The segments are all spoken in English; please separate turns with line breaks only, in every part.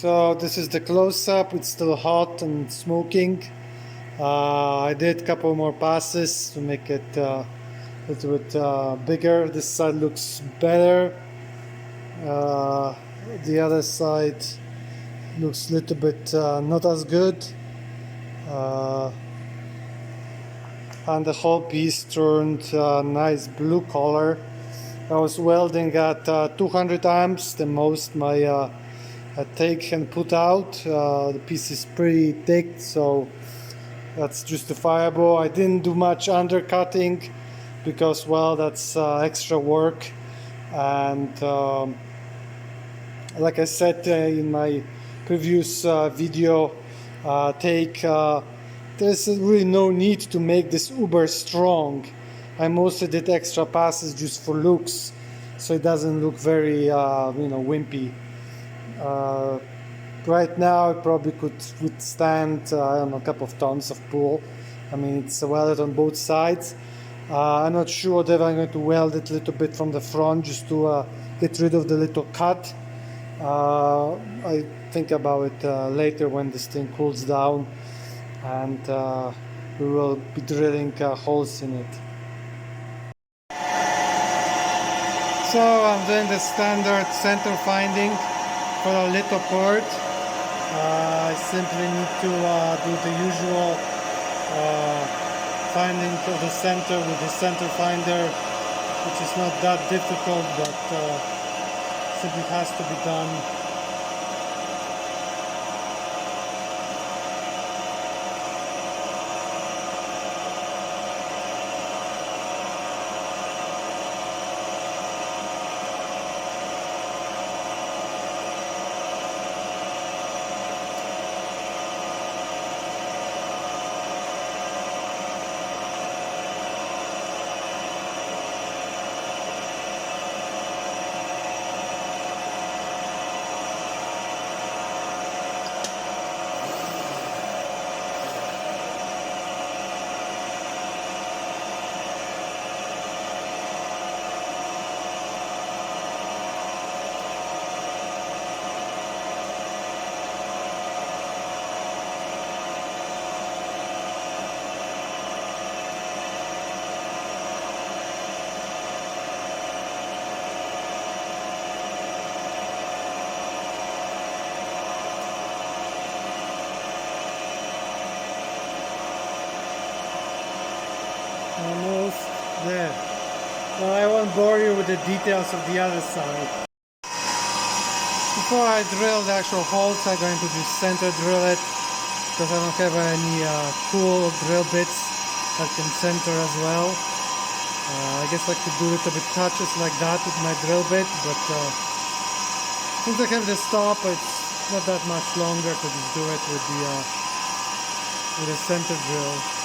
So this is the close-up. It's still hot and smoking. I did a couple more passes to make it a little bit bigger. This side looks better. The other side looks a little bit not as good. And the whole piece turned nice blue color. I was welding at 200 amps, the most my take can put out. The piece is pretty thick, so that's justifiable. I didn't do much undercutting because, well, that's extra work. And like I said in my previous video there's really no need to make this uber strong. I mostly did extra passes just for looks, so it doesn't look very wimpy. Right now it probably could withstand I don't know, a couple of tons of pull. I mean, it's welded on both sides. I'm not sure whether I'm going to weld it a little bit from the front just to get rid of the little cut. I think about it later when this thing cools down, and we will be drilling holes in it. So I'm doing the standard center finding for a little port. I simply need to do the usual finding of the center with the center finder, which is not that difficult, but simply has to be done. Almost there. Well, I won't bore you with the details of the other side. Before I drill the actual holes, I'm going to just center drill it because I don't have any cool drill bits that can center as well. I guess I could do a little bit touches like that with my drill bit, but since I have the stop, it's not that much longer to just do it with the center drill.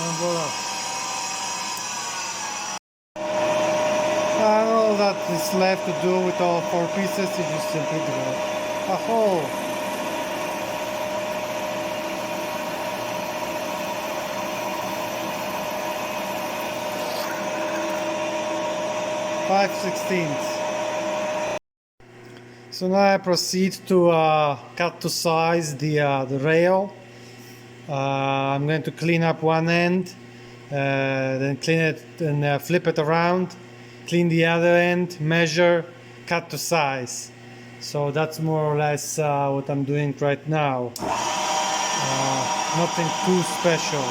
And voila. And all that is left to do with all four pieces is just simply drill a hole. Five sixteenths. So now I proceed to cut to size the rail. I'm going to clean up one end, then clean it and flip it around, clean the other end, measure, cut to size. So that's more or less what I'm doing right now. Nothing too special.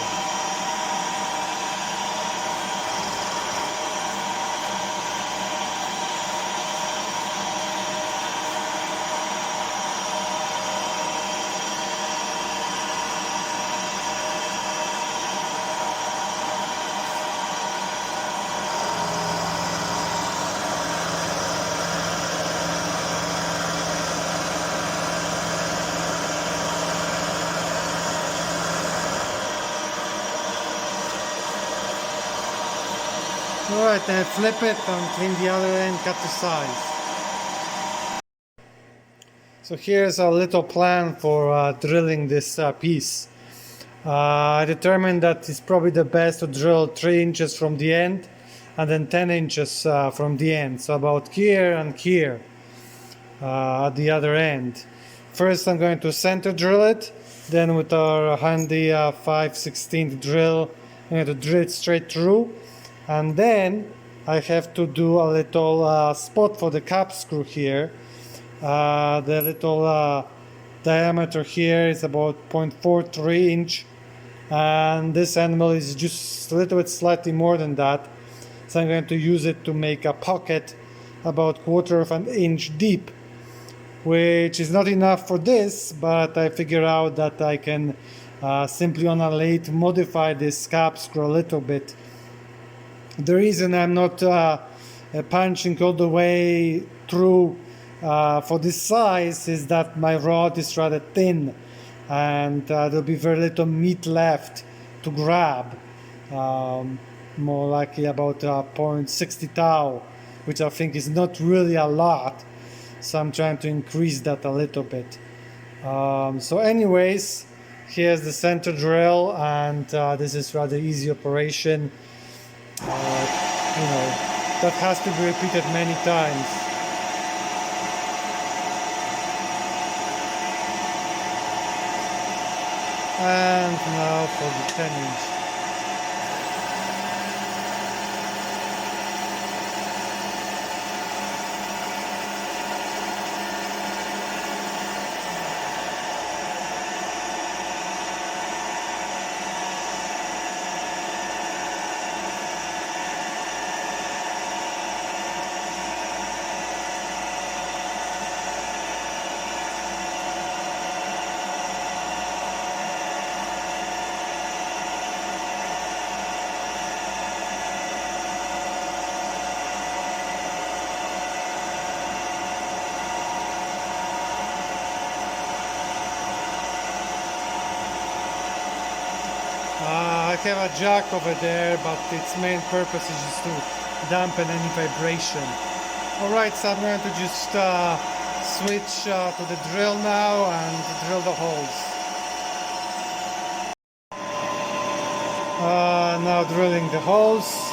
Alright, then flip it and clean the other end, cut to size. So here's a little plan for drilling this piece. I determined that it's probably the best to drill 3 inches from the end and then 10 inches from the end, so about here and here at the other end. First I'm going to center drill it, then with our handy 5/16 drill I'm going to drill it straight through, and then I have to do a little spot for the cap screw here. The little diameter here is about 0.43 inch, and this animal is just a little bit slightly more than that, so I'm going to use it to make a pocket about 1/4 of an inch deep, which is not enough for this, but I figure out that I can simply on a lathe modify this cap screw a little bit. The reason I'm not punching all the way through for this size is that my rod is rather thin, and there'll be very little meat left to grab, more likely about 0.60 thou, which I think is not really a lot, so I'm trying to increase that a little bit. So anyways, here's the center drill, and this is rather easy operation. That has to be repeated many times. And now for the 10 inch. I have a jack over there, but its main purpose is just to dampen any vibration. Alright, so I'm going to just switch to the drill now and drill the holes. Now drilling the holes.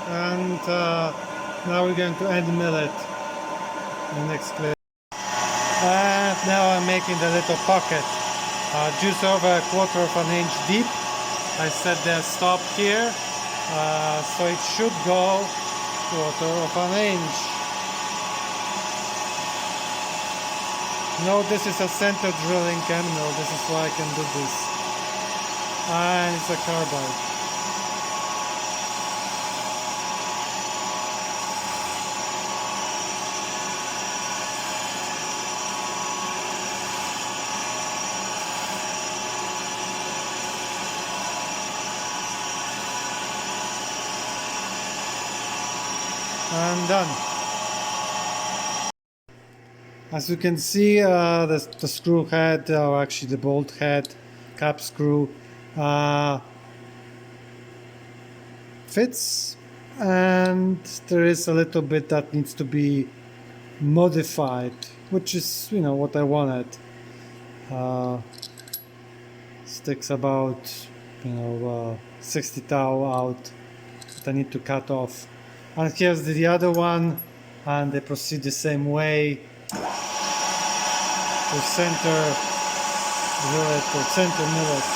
And now we're going to end mill it in the next clip. And now I'm making the little pocket just over 1/4 of an inch deep. I set the stop here, so it should go 1/4 of an inch. No, this is a center drilling cannonball, this is why I can do this. And it's a carbide. And done. As you can see, the screw head, or actually the bolt head, cap screw, fits, and there is a little bit that needs to be modified, which is, what I wanted. Sticks about, 60 thou out that I need to cut off. And here's the other one, and they proceed the same way. To center drill it, or center mill it.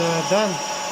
done.